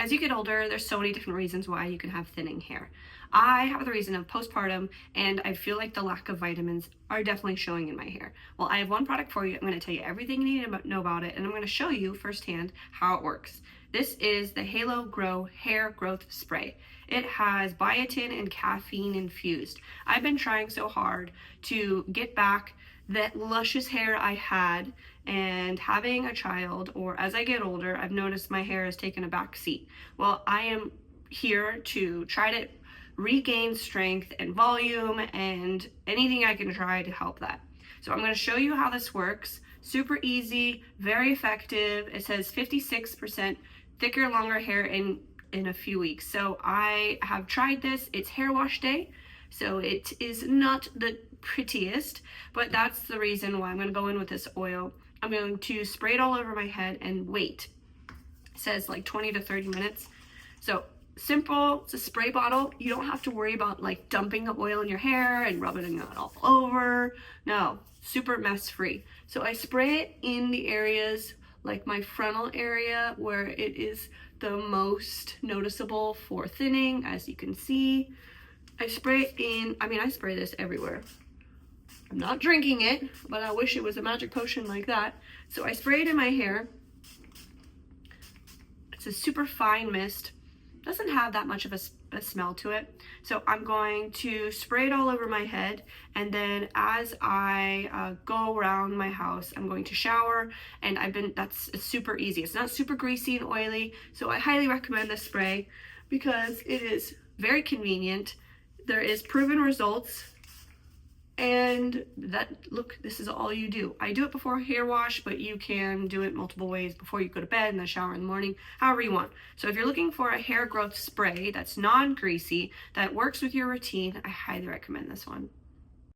As you get older, there's so many different reasons why you can have thinning hair. I have the reason of postpartum, and I feel like the lack of vitamins are definitely showing in my hair. Well, I have one product for you. I'm going to tell you everything you need to know about it, and I'm going to show you firsthand how it works. This is the Halogrow Hair Growth Spray. It has biotin and caffeine infused. I've been trying so hard to get back that luscious hair I had, and having a child, or as I get older, I've noticed my hair has taken a back seat. Well, I am here to try to regain strength and volume and anything I can try to help that. So I'm going to show you how this works. Super easy, very effective. It says 56% thicker, longer hair in a few weeks. So I have tried this. It's hair wash day, so it is not the prettiest, but that's the reason why I'm going to go in with this oil. I'm going to spray it all over my head and wait. It says like 20 to 30 minutes. So simple, it's a spray bottle. You don't have to worry about like dumping the oil in your hair and rubbing it all over. No, super mess free. So I spray it in the areas like my frontal area where it is the most noticeable for thinning, as you can see. I spray it in, I spray this everywhere. I'm not drinking it, but I wish it was a magic potion like that. So I spray it in my hair. It's a super fine mist. Doesn't have that much of a smell to it. So I'm going to spray it all over my head, and then as I go around my house, I'm going to shower, and it's super easy. It's not super greasy and oily, so I highly recommend this spray because it is very convenient. There is proven results, and this is all you do. I do it before hair wash, but you can do it multiple ways before you go to bed, in the shower in the morning, however you want. So if you're looking for a hair growth spray that's non-greasy, that works with your routine, I highly recommend this one.